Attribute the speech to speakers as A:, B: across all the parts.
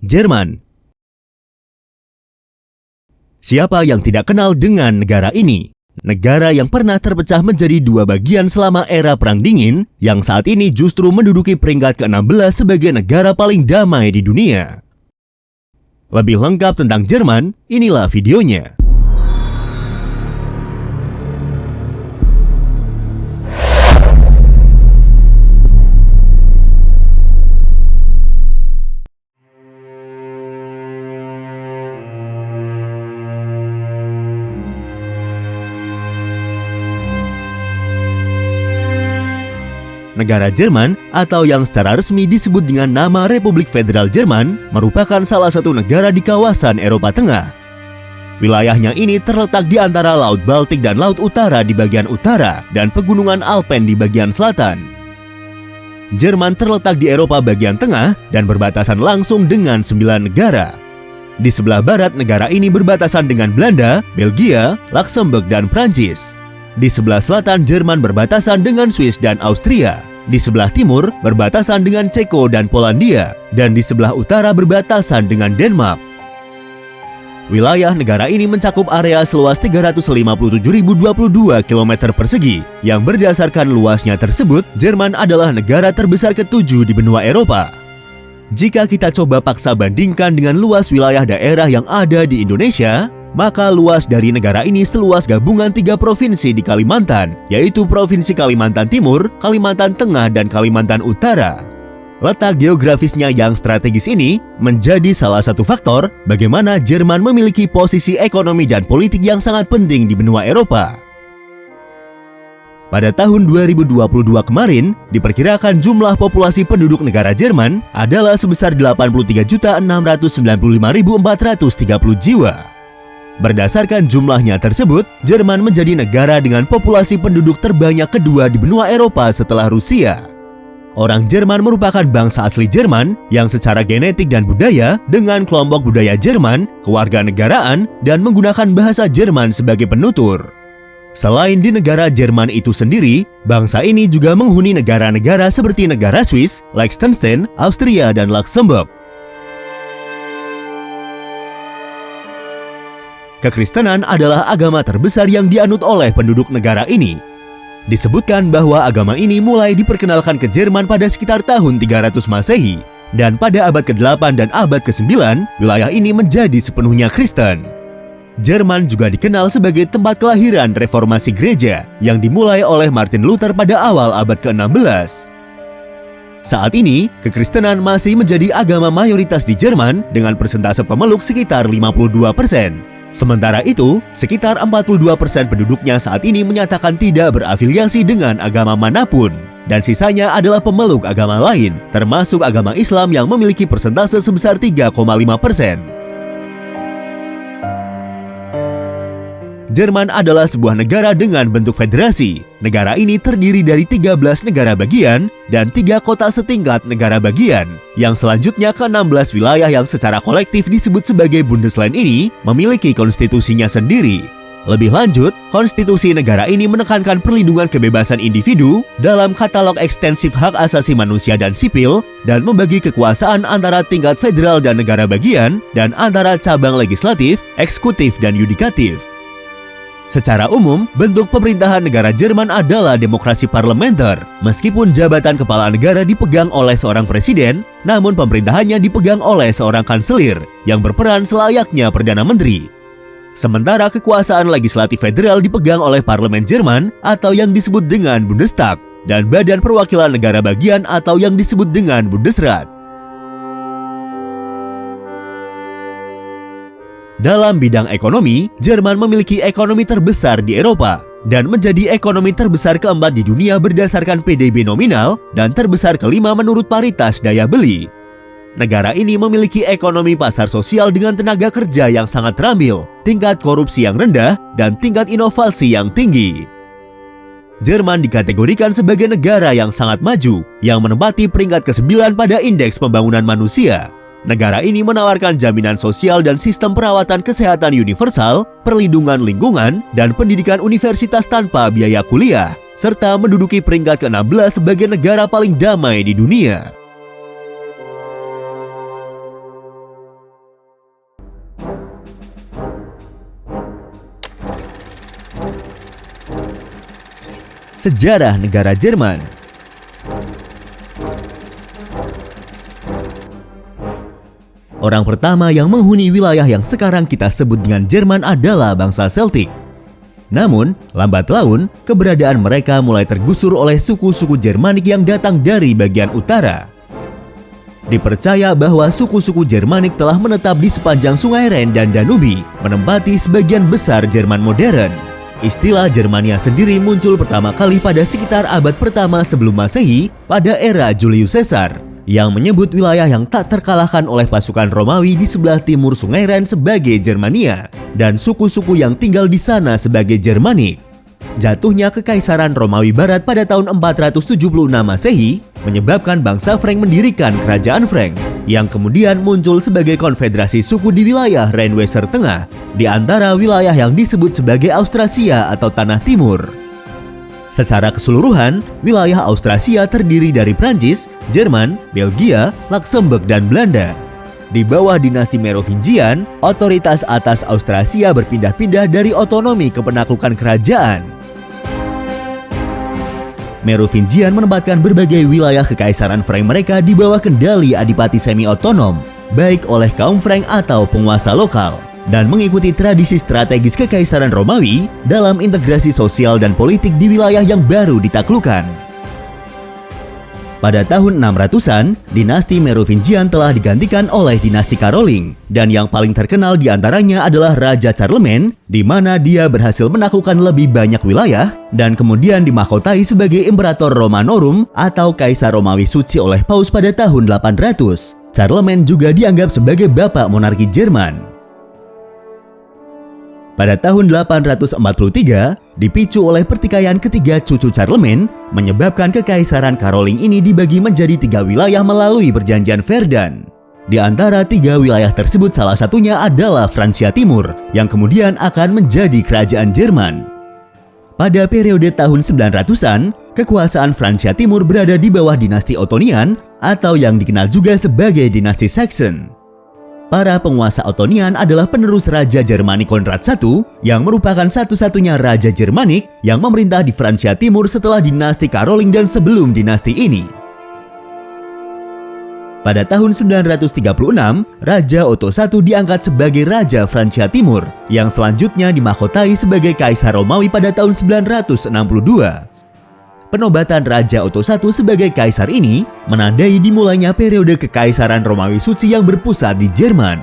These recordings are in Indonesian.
A: Jerman. Siapa yang tidak kenal dengan negara ini? Negara yang pernah terpecah menjadi dua bagian selama era Perang Dingin, yang saat ini justru menduduki peringkat ke-16 sebagai negara paling damai di dunia. Lebih lengkap tentang Jerman, inilah videonya. Negara Jerman, atau yang secara resmi disebut dengan nama Republik Federal Jerman, merupakan salah satu negara di kawasan Eropa Tengah. Wilayahnya ini terletak di antara Laut Baltik dan Laut Utara di bagian utara dan pegunungan Alpen di bagian selatan. Jerman terletak di Eropa bagian tengah dan berbatasan langsung dengan 9 negara. Di sebelah barat negara ini berbatasan dengan Belanda, Belgia, Luxembourg, dan Prancis. Di sebelah selatan Jerman berbatasan dengan Swiss dan Austria. Di sebelah timur berbatasan dengan Ceko dan Polandia, dan di sebelah utara berbatasan dengan Denmark. Wilayah negara ini mencakup area seluas 357.022 km persegi, yang berdasarkan luasnya tersebut, Jerman adalah negara terbesar ke-7 di benua Eropa. Jika kita coba paksa bandingkan dengan luas wilayah daerah yang ada di Indonesia, maka luas dari negara ini seluas gabungan 3 provinsi di Kalimantan, yaitu Provinsi Kalimantan Timur, Kalimantan Tengah, dan Kalimantan Utara. Letak geografisnya yang strategis ini menjadi salah satu faktor bagaimana Jerman memiliki posisi ekonomi dan politik yang sangat penting di benua Eropa. Pada tahun 2022 kemarin, diperkirakan jumlah populasi penduduk negara Jerman adalah sebesar 83.695.430 jiwa. Berdasarkan jumlahnya tersebut, Jerman menjadi negara dengan populasi penduduk terbanyak kedua di benua Eropa setelah Rusia. Orang Jerman merupakan bangsa asli Jerman yang secara genetik dan budaya dengan kelompok budaya Jerman, kewarganegaraan, dan menggunakan bahasa Jerman sebagai penutur. Selain di negara Jerman itu sendiri, bangsa ini juga menghuni negara-negara seperti negara Swiss, Liechtenstein, Austria, dan Luxembourg. Kekristenan adalah agama terbesar yang dianut oleh penduduk negara ini. Disebutkan bahwa agama ini mulai diperkenalkan ke Jerman pada sekitar tahun 300 Masehi, dan pada abad ke-8 dan abad ke-9, wilayah ini menjadi sepenuhnya Kristen. Jerman juga dikenal sebagai tempat kelahiran reformasi gereja yang dimulai oleh Martin Luther pada awal abad ke-16. Saat ini, kekristenan masih menjadi agama mayoritas di Jerman dengan persentase pemeluk sekitar 52%. Sementara itu, sekitar 42% penduduknya saat ini menyatakan tidak berafiliasi dengan agama manapun, dan sisanya adalah pemeluk agama lain, termasuk agama Islam yang memiliki persentase sebesar 3,5%. Jerman adalah sebuah negara dengan bentuk federasi. Negara ini terdiri dari 13 negara bagian dan 3 kota setingkat negara bagian, yang selanjutnya ke-16 wilayah yang secara kolektif disebut sebagai Bundesland ini memiliki konstitusinya sendiri. Lebih lanjut, konstitusi negara ini menekankan perlindungan kebebasan individu dalam katalog ekstensif hak asasi manusia dan sipil, dan membagi kekuasaan antara tingkat federal dan negara bagian, dan antara cabang legislatif, eksekutif, dan yudikatif. Secara umum, bentuk pemerintahan negara Jerman adalah demokrasi parlementer. Meskipun jabatan kepala negara dipegang oleh seorang presiden, namun pemerintahannya dipegang oleh seorang kanselir yang berperan selayaknya Perdana Menteri. Sementara kekuasaan legislatif federal dipegang oleh parlemen Jerman atau yang disebut dengan Bundestag, dan badan perwakilan negara bagian atau yang disebut dengan Bundesrat. Dalam bidang ekonomi, Jerman memiliki ekonomi terbesar di Eropa dan menjadi ekonomi terbesar keempat di dunia berdasarkan PDB nominal dan terbesar kelima menurut paritas daya beli. Negara ini memiliki ekonomi pasar sosial dengan tenaga kerja yang sangat terampil, tingkat korupsi yang rendah, dan tingkat inovasi yang tinggi. Jerman dikategorikan sebagai negara yang sangat maju, yang menempati peringkat ke-9 pada Indeks Pembangunan Manusia. Negara ini menawarkan jaminan sosial dan sistem perawatan kesehatan universal, perlindungan lingkungan, dan pendidikan universitas tanpa biaya kuliah, serta menduduki peringkat ke-16 sebagai negara paling damai di dunia. Sejarah negara Jerman. Orang pertama yang menghuni wilayah yang sekarang kita sebut dengan Jerman adalah bangsa Celtic. Namun, lambat laun, keberadaan mereka mulai tergusur oleh suku-suku Jermanik yang datang dari bagian utara. Dipercaya bahwa suku-suku Jermanik telah menetap di sepanjang Sungai Rhine dan Danube, menempati sebagian besar Jerman modern. Istilah Germania sendiri muncul pertama kali pada sekitar abad pertama sebelum Masehi pada era Julius Caesar, yang menyebut wilayah yang tak terkalahkan oleh pasukan Romawi di sebelah timur Sungai Rhine sebagai Germania, dan suku-suku yang tinggal di sana sebagai Germanik. Jatuhnya Kekaisaran Romawi Barat pada tahun 476 Masehi menyebabkan bangsa Frank mendirikan Kerajaan Frank, yang kemudian muncul sebagai konfederasi suku di wilayah Rhine-Weser Tengah, di antara wilayah yang disebut sebagai Austrasia atau Tanah Timur. Secara keseluruhan, wilayah Austrasia terdiri dari Prancis, Jerman, Belgia, Luxembourg, dan Belanda. Di bawah dinasti Merovingian, otoritas atas Austrasia berpindah-pindah dari otonomi ke penaklukan kerajaan. Merovingian menempatkan berbagai wilayah kekaisaran Frank mereka di bawah kendali adipati semi-otonom, baik oleh kaum Frank atau penguasa lokal, dan mengikuti tradisi strategis Kekaisaran Romawi dalam integrasi sosial dan politik di wilayah yang baru ditaklukkan. Pada tahun 600-an, dinasti Merovingian telah digantikan oleh dinasti Karoling, dan yang paling terkenal di antaranya adalah Raja Charlemagne, di mana dia berhasil menaklukkan lebih banyak wilayah dan kemudian dimahkotai sebagai Imperator Romanorum atau Kaisar Romawi Suci oleh Paus pada tahun 800. Charlemagne juga dianggap sebagai bapak monarki Jerman. Pada tahun 843, dipicu oleh pertikaian ketiga cucu Charlemagne, menyebabkan Kekaisaran Karoling ini dibagi menjadi 3 wilayah melalui perjanjian Verdun. Di antara 3 wilayah tersebut salah satunya adalah Francia Timur, yang kemudian akan menjadi kerajaan Jerman. Pada periode tahun 900-an, kekuasaan Francia Timur berada di bawah dinasti Ottonian, atau yang dikenal juga sebagai dinasti Saxon. Para penguasa Ottonian adalah penerus Raja Jermanik Konrad I, yang merupakan satu-satunya Raja Jermanik yang memerintah di Francia Timur setelah dinasti Karoling dan sebelum dinasti ini. Pada tahun 936, Raja Otto I diangkat sebagai Raja Francia Timur, yang selanjutnya dimahkotai sebagai Kaisar Romawi pada tahun 962. Penobatan Raja Otto I sebagai kaisar ini menandai dimulainya periode Kekaisaran Romawi Suci yang berpusat di Jerman.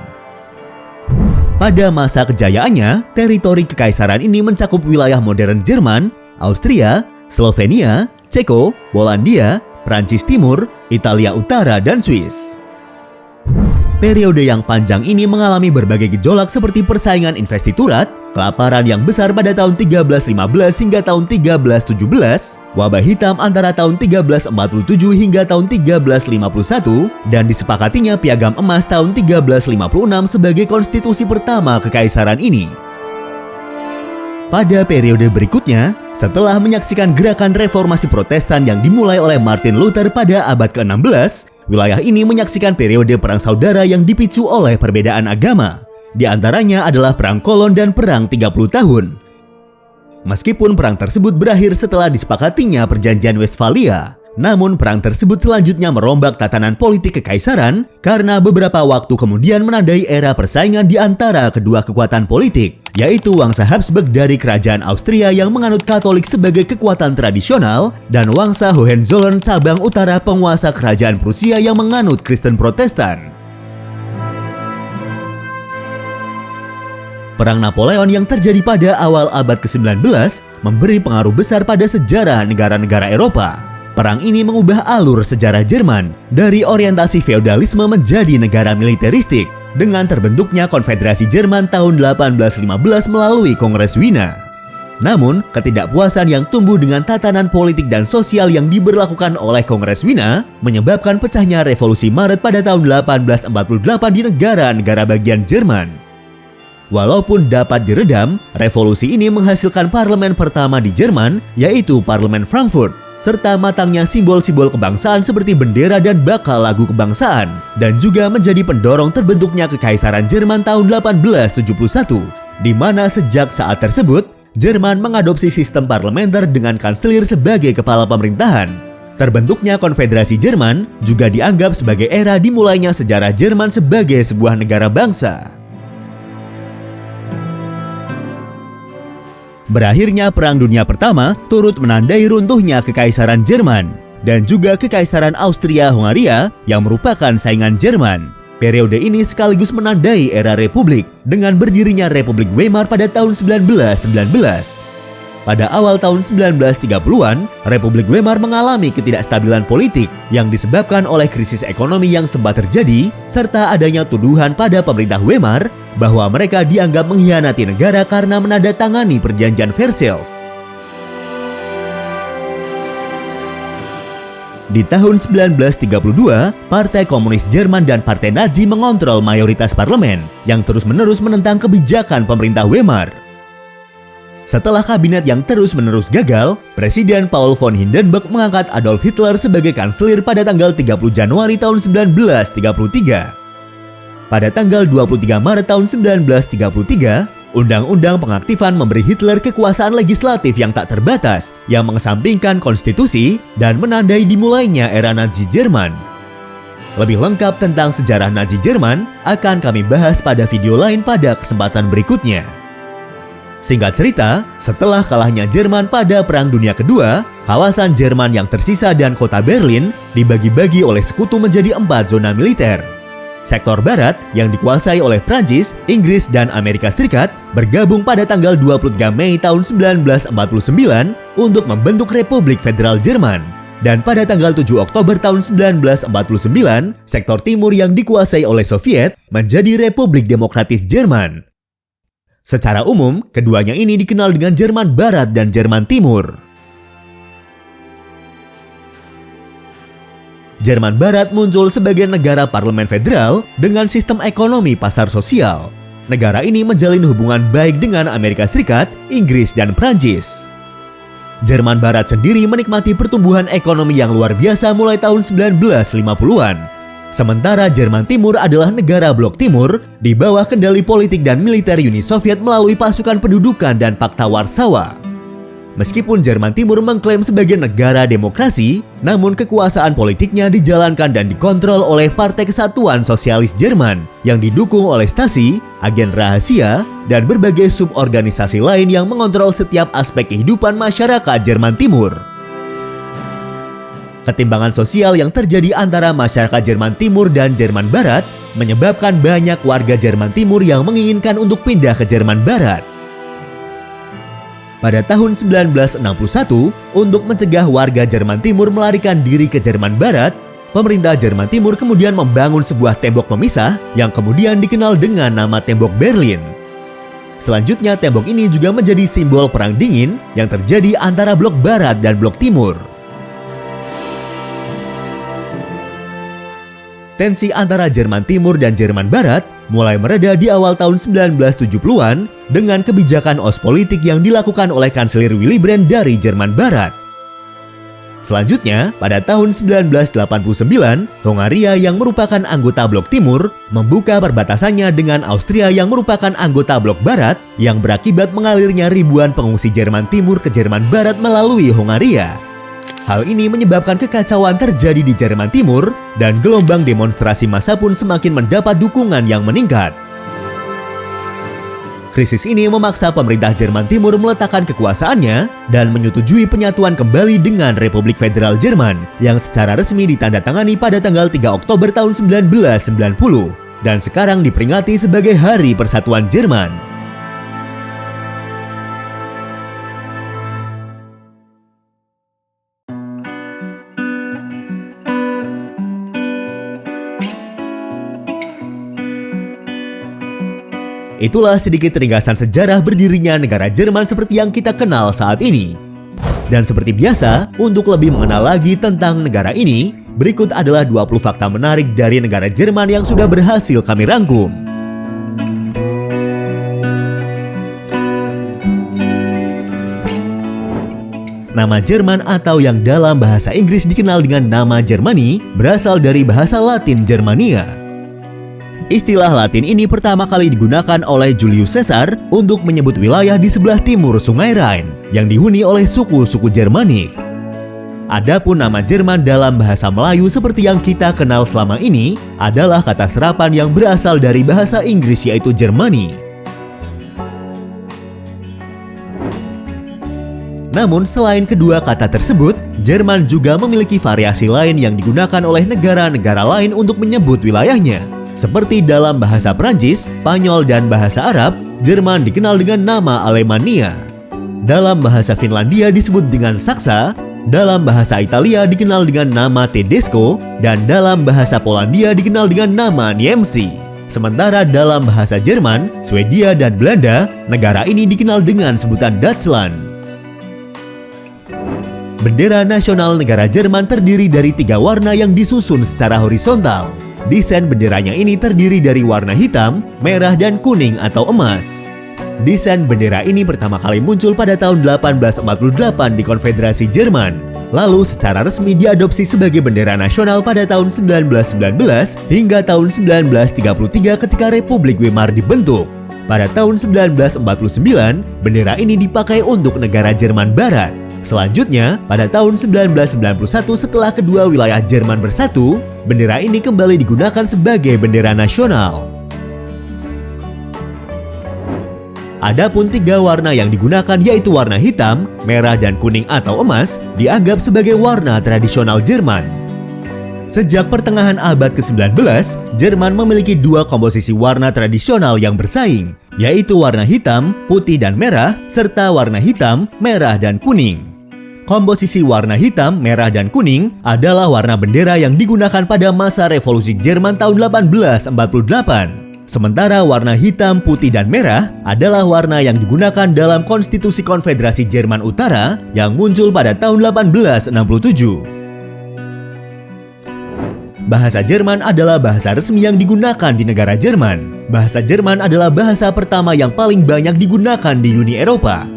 A: Pada masa kejayaannya, teritori kekaisaran ini mencakup wilayah modern Jerman, Austria, Slovenia, Ceko, Polandia, Prancis Timur, Italia Utara, dan Swiss. Periode yang panjang ini mengalami berbagai gejolak seperti persaingan investiturat, kelaparan yang besar pada tahun 1315 hingga tahun 1317, wabah hitam antara tahun 1347 hingga tahun 1351, dan disepakatinya Piagam Emas tahun 1356 sebagai konstitusi pertama kekaisaran ini. Pada periode berikutnya, setelah menyaksikan gerakan reformasi Protestan yang dimulai oleh Martin Luther pada abad ke-16, wilayah ini menyaksikan periode perang saudara yang dipicu oleh perbedaan agama. Di antaranya adalah Perang Kolon dan Perang 30 tahun. Meskipun perang tersebut berakhir setelah disepakatinya Perjanjian Westphalia, namun perang tersebut selanjutnya merombak tatanan politik kekaisaran karena beberapa waktu kemudian menandai era persaingan di antara kedua kekuatan politik, yaitu Wangsa Habsburg dari Kerajaan Austria yang menganut Katolik sebagai kekuatan tradisional dan Wangsa Hohenzollern cabang utara penguasa Kerajaan Prusia yang menganut Kristen Protestan. Perang Napoleon yang terjadi pada awal abad ke-19 memberi pengaruh besar pada sejarah negara-negara Eropa. Perang ini mengubah alur sejarah Jerman dari orientasi feodalisme menjadi negara militeristik dengan terbentuknya Konfederasi Jerman tahun 1815 melalui Kongres Wina. Namun, ketidakpuasan yang tumbuh dengan tatanan politik dan sosial yang diberlakukan oleh Kongres Wina menyebabkan pecahnya Revolusi Maret pada tahun 1848 di negara-negara bagian Jerman. Walaupun dapat diredam, revolusi ini menghasilkan parlemen pertama di Jerman, yaitu Parlemen Frankfurt, serta matangnya simbol-simbol kebangsaan seperti bendera dan bakal lagu kebangsaan, dan juga menjadi pendorong terbentuknya Kekaisaran Jerman tahun 1871, di mana sejak saat tersebut, Jerman mengadopsi sistem parlementer dengan kanselir sebagai kepala pemerintahan. Terbentuknya Konfederasi Jerman juga dianggap sebagai era dimulainya sejarah Jerman sebagai sebuah negara bangsa. Berakhirnya Perang Dunia Pertama turut menandai runtuhnya Kekaisaran Jerman dan juga Kekaisaran Austria-Hungaria yang merupakan saingan Jerman. Periode ini sekaligus menandai era Republik dengan berdirinya Republik Weimar pada tahun 1919. Pada awal tahun 1930-an, Republik Weimar mengalami ketidakstabilan politik yang disebabkan oleh krisis ekonomi yang sempat terjadi serta adanya tuduhan pada pemerintah Weimar bahwa mereka dianggap mengkhianati negara karena menandatangani Perjanjian Versailles. Di tahun 1932, Partai Komunis Jerman dan Partai Nazi mengontrol mayoritas parlemen yang terus-menerus menentang kebijakan pemerintah Weimar. Setelah kabinet yang terus-menerus gagal, Presiden Paul von Hindenburg mengangkat Adolf Hitler sebagai kanselir pada tanggal 30 Januari tahun 1933. Pada tanggal 23 Maret tahun 1933, Undang-Undang Pengaktifan memberi Hitler kekuasaan legislatif yang tak terbatas, yang mengesampingkan konstitusi dan menandai dimulainya era Nazi Jerman. Lebih lengkap tentang sejarah Nazi Jerman akan kami bahas pada video lain pada kesempatan berikutnya. Singkat cerita, setelah kalahnya Jerman pada Perang Dunia Kedua, kawasan Jerman yang tersisa dan kota Berlin dibagi-bagi oleh sekutu menjadi 4 zona militer. Sektor Barat yang dikuasai oleh Prancis, Inggris, dan Amerika Serikat bergabung pada tanggal 23 Mei tahun 1949 untuk membentuk Republik Federal Jerman. Dan pada tanggal 7 Oktober tahun 1949, sektor timur yang dikuasai oleh Soviet menjadi Republik Demokratis Jerman. Secara umum, keduanya ini dikenal dengan Jerman Barat dan Jerman Timur. Jerman Barat muncul sebagai negara parlemen federal dengan sistem ekonomi pasar sosial. Negara ini menjalin hubungan baik dengan Amerika Serikat, Inggris, dan Prancis. Jerman Barat sendiri menikmati pertumbuhan ekonomi yang luar biasa mulai tahun 1950-an. Sementara Jerman Timur adalah negara blok timur di bawah kendali politik dan militer Uni Soviet melalui pasukan pendudukan dan Pakta Warsawa. Meskipun Jerman Timur mengklaim sebagai negara demokrasi, namun kekuasaan politiknya dijalankan dan dikontrol oleh Partai Kesatuan Sosialis Jerman yang didukung oleh Stasi, agen rahasia, dan berbagai suborganisasi lain yang mengontrol setiap aspek kehidupan masyarakat Jerman Timur. Ketimbangan sosial yang terjadi antara masyarakat Jerman Timur dan Jerman Barat menyebabkan banyak warga Jerman Timur yang menginginkan untuk pindah ke Jerman Barat. Pada tahun 1961, untuk mencegah warga Jerman Timur melarikan diri ke Jerman Barat, pemerintah Jerman Timur kemudian membangun sebuah tembok pemisah yang kemudian dikenal dengan nama Tembok Berlin. Selanjutnya, tembok ini juga menjadi simbol Perang Dingin yang terjadi antara Blok Barat dan Blok Timur. Tensi antara Jerman Timur dan Jerman Barat mulai mereda di awal tahun 1970-an dengan kebijakan Ostpolitik yang dilakukan oleh Kanselir Willy Brandt dari Jerman Barat. Selanjutnya, pada tahun 1989, Hongaria yang merupakan anggota Blok Timur membuka perbatasannya dengan Austria yang merupakan anggota Blok Barat yang berakibat mengalirnya ribuan pengungsi Jerman Timur ke Jerman Barat melalui Hongaria. Hal ini menyebabkan kekacauan terjadi di Jerman Timur dan gelombang demonstrasi massa pun semakin mendapat dukungan yang meningkat. Krisis ini memaksa pemerintah Jerman Timur meletakkan kekuasaannya dan menyetujui penyatuan kembali dengan Republik Federal Jerman yang secara resmi ditandatangani pada tanggal 3 Oktober tahun 1990 dan sekarang diperingati sebagai Hari Persatuan Jerman. Itulah sedikit ringkasan sejarah berdirinya negara Jerman seperti yang kita kenal saat ini. Dan seperti biasa, untuk lebih mengenal lagi tentang negara ini, berikut adalah 20 fakta menarik dari negara Jerman yang sudah berhasil kami rangkum. Nama Jerman atau yang dalam bahasa Inggris dikenal dengan nama Germany berasal dari bahasa Latin Germania. Istilah Latin ini pertama kali digunakan oleh Julius Caesar untuk menyebut wilayah di sebelah timur Sungai Rhine yang dihuni oleh suku-suku Germanik. Adapun nama Jerman dalam bahasa Melayu seperti yang kita kenal selama ini adalah kata serapan yang berasal dari bahasa Inggris yaitu Germany. Namun selain kedua kata tersebut, Jerman juga memiliki variasi lain yang digunakan oleh negara-negara lain untuk menyebut wilayahnya. Seperti dalam bahasa Prancis, Spanyol, dan bahasa Arab, Jerman dikenal dengan nama Alemania. Dalam bahasa Finlandia disebut dengan Saksa, dalam bahasa Italia dikenal dengan nama Tedesco, dan dalam bahasa Polandia dikenal dengan nama Niemcy. Sementara dalam bahasa Jerman, Swedia, dan Belanda, negara ini dikenal dengan sebutan Deutschland. Bendera nasional negara Jerman terdiri dari 3 warna yang disusun secara horizontal. Desain benderanya ini terdiri dari warna hitam, merah, dan kuning atau emas. Desain bendera ini pertama kali muncul pada tahun 1848 di Konfederasi Jerman. Lalu secara resmi diadopsi sebagai bendera nasional pada tahun 1919 hingga tahun 1933 ketika Republik Weimar dibentuk. Pada tahun 1949, bendera ini dipakai untuk negara Jerman Barat. Selanjutnya, pada tahun 1991 setelah kedua wilayah Jerman bersatu, bendera ini kembali digunakan sebagai bendera nasional. Adapun 3 warna yang digunakan yaitu warna hitam, merah, dan kuning atau emas dianggap sebagai warna tradisional Jerman. Sejak pertengahan abad ke-19, Jerman memiliki 2 komposisi warna tradisional yang bersaing, yaitu warna hitam, putih, dan merah, serta warna hitam, merah, dan kuning. Komposisi warna hitam, merah, dan kuning adalah warna bendera yang digunakan pada masa Revolusi Jerman tahun 1848. Sementara warna hitam, putih, dan merah adalah warna yang digunakan dalam Konstitusi Konfederasi Jerman Utara yang muncul pada tahun 1867. Bahasa Jerman adalah bahasa resmi yang digunakan di negara Jerman. Bahasa Jerman adalah bahasa pertama yang paling banyak digunakan di Uni Eropa.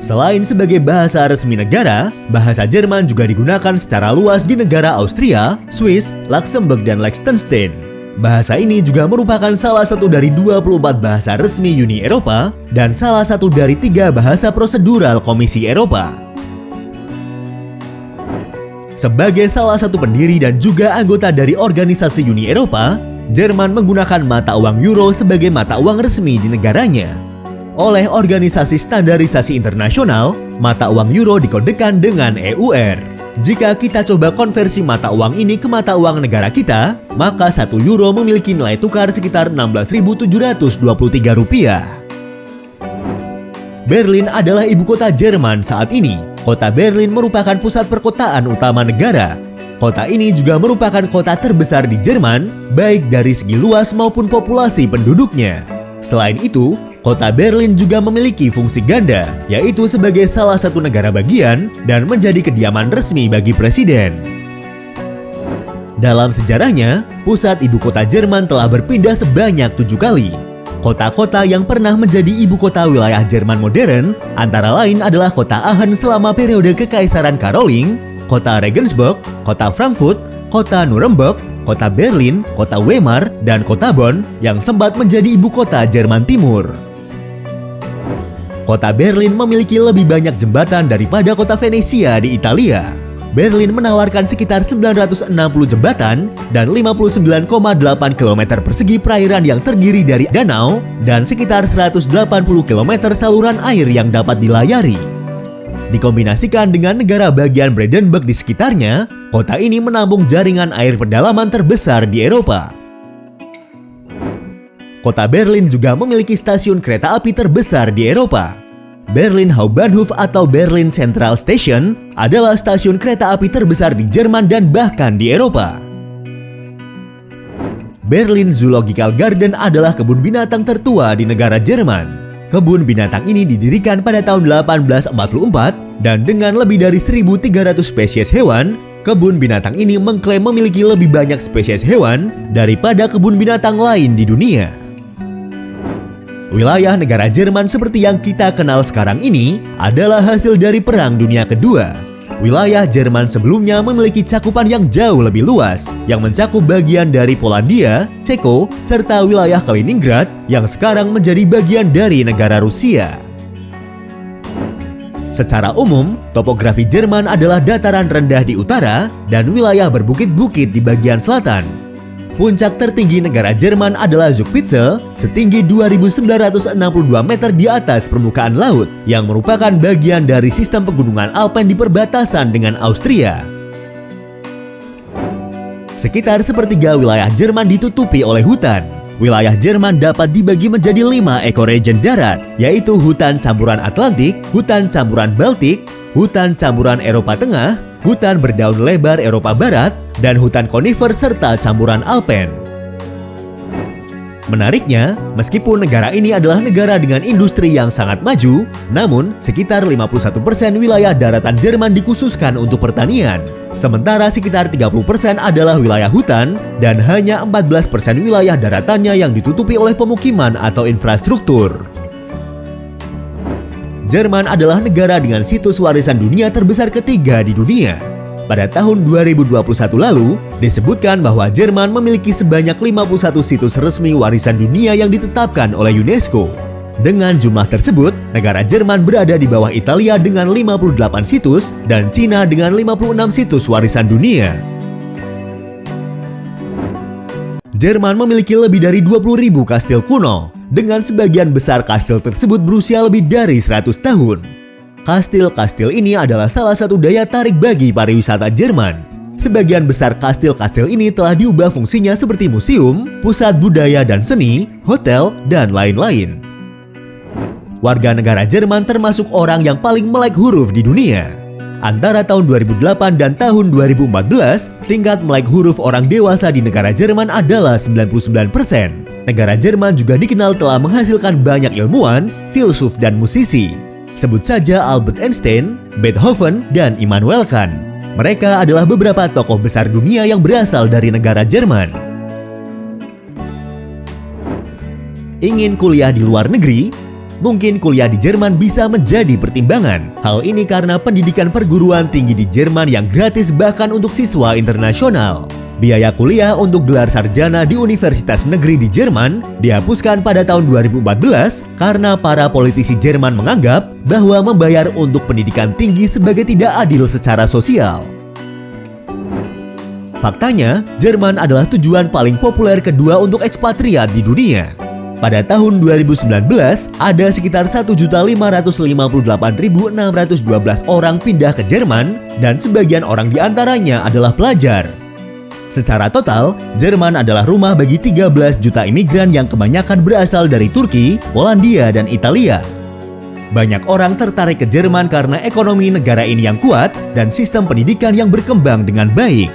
A: Selain sebagai bahasa resmi negara, bahasa Jerman juga digunakan secara luas di negara Austria, Swiss, Luxembourg, dan Liechtenstein. Bahasa ini juga merupakan salah satu dari 24 bahasa resmi Uni Eropa dan salah satu dari 3 bahasa prosedural Komisi Eropa. Sebagai salah satu pendiri dan juga anggota dari organisasi Uni Eropa, Jerman menggunakan mata uang euro sebagai mata uang resmi di negaranya. Oleh Organisasi Standarisasi Internasional, mata uang euro dikodekan dengan EUR. Jika kita coba konversi mata uang ini ke mata uang negara kita, maka 1 euro memiliki nilai tukar sekitar Rp16.723. Berlin adalah ibu kota Jerman saat ini. Kota Berlin merupakan pusat perkotaan utama negara. Kota ini juga merupakan kota terbesar di Jerman, baik dari segi luas maupun populasi penduduknya. Selain itu, Kota Berlin juga memiliki fungsi ganda, yaitu sebagai salah satu negara bagian dan menjadi kediaman resmi bagi presiden. Dalam sejarahnya, pusat ibu kota Jerman telah berpindah sebanyak 7 kali. Kota-kota yang pernah menjadi ibu kota wilayah Jerman modern antara lain adalah kota Aachen selama periode Kekaisaran Karoling, kota Regensburg, kota Frankfurt, kota Nuremberg, kota Berlin, kota Weimar, dan kota Bonn yang sempat menjadi ibu kota Jerman Timur. Kota Berlin memiliki lebih banyak jembatan daripada kota Venesia di Italia. Berlin menawarkan sekitar 960 jembatan dan 59,8 km persegi perairan yang terdiri dari danau dan sekitar 180 km saluran air yang dapat dilayari. Dikombinasikan dengan negara bagian Brandenburg di sekitarnya, kota ini menampung jaringan air pedalaman terbesar di Eropa. Kota Berlin juga memiliki stasiun kereta api terbesar di Eropa. Berlin Hauptbahnhof atau Berlin Central Station adalah stasiun kereta api terbesar di Jerman dan bahkan di Eropa. Berlin Zoological Garden adalah kebun binatang tertua di negara Jerman. Kebun binatang ini didirikan pada tahun 1844 dan dengan lebih dari 1.300 spesies hewan, kebun binatang ini mengklaim memiliki lebih banyak spesies hewan daripada kebun binatang lain di dunia. Wilayah negara Jerman seperti yang kita kenal sekarang ini adalah hasil dari Perang Dunia Kedua. Wilayah Jerman sebelumnya memiliki cakupan yang jauh lebih luas, yang mencakup bagian dari Polandia, Ceko, serta wilayah Kaliningrad yang sekarang menjadi bagian dari negara Rusia. Secara umum, topografi Jerman adalah dataran rendah di utara dan wilayah berbukit-bukit di bagian selatan. Puncak tertinggi negara Jerman adalah Zugspitze, setinggi 2.962 meter di atas permukaan laut, yang merupakan bagian dari sistem pegunungan Alpen di perbatasan dengan Austria. Sekitar sepertiga wilayah Jerman ditutupi oleh hutan. Wilayah Jerman dapat dibagi menjadi 5 ekoregion darat, yaitu hutan campuran Atlantik, hutan campuran Baltik, hutan campuran Eropa Tengah, hutan berdaun lebar Eropa Barat, dan hutan konifer serta campuran Alpen. Menariknya, meskipun negara ini adalah negara dengan industri yang sangat maju, namun sekitar 51% wilayah daratan Jerman dikhususkan untuk pertanian. Sementara sekitar 30% adalah wilayah hutan dan hanya 14% wilayah daratannya yang ditutupi oleh pemukiman atau infrastruktur. Jerman adalah negara dengan situs warisan dunia terbesar ketiga di dunia. Pada tahun 2021 lalu, disebutkan bahwa Jerman memiliki sebanyak 51 situs resmi warisan dunia yang ditetapkan oleh UNESCO. Dengan jumlah tersebut, negara Jerman berada di bawah Italia dengan 58 situs dan Cina dengan 56 situs warisan dunia. Jerman memiliki lebih dari 20.000 kastil kuno, dengan sebagian besar kastil tersebut berusia lebih dari 100 tahun. Kastil-kastil ini adalah salah satu daya tarik bagi pariwisata Jerman. Sebagian besar kastil-kastil ini telah diubah fungsinya seperti museum, pusat budaya dan seni, hotel, dan lain-lain. Warga negara Jerman termasuk orang yang paling melek huruf di dunia. Antara tahun 2008 dan tahun 2014, tingkat melek huruf orang dewasa di negara Jerman adalah 99%. Negara Jerman juga dikenal telah menghasilkan banyak ilmuwan, filsuf, dan musisi. Sebut saja Albert Einstein, Beethoven, dan Immanuel Kant. Mereka adalah beberapa tokoh besar dunia yang berasal dari negara Jerman. Ingin kuliah di luar negeri? Mungkin kuliah di Jerman bisa menjadi pertimbangan. Hal ini karena pendidikan perguruan tinggi di Jerman yang gratis bahkan untuk siswa internasional. Biaya kuliah untuk gelar sarjana di universitas negeri di Jerman dihapuskan pada tahun 2014 karena para politisi Jerman menganggap bahwa membayar untuk pendidikan tinggi sebagai tidak adil secara sosial. Faktanya, Jerman adalah tujuan paling populer kedua untuk ekspatriat di dunia. Pada tahun 2019, ada sekitar 1.558.612 orang pindah ke Jerman dan sebagian orang diantaranya adalah pelajar. Secara total, Jerman adalah rumah bagi 13 juta imigran yang kebanyakan berasal dari Turki, Polandia, dan Italia. Banyak orang tertarik ke Jerman karena ekonomi negara ini yang kuat dan sistem pendidikan yang berkembang dengan baik.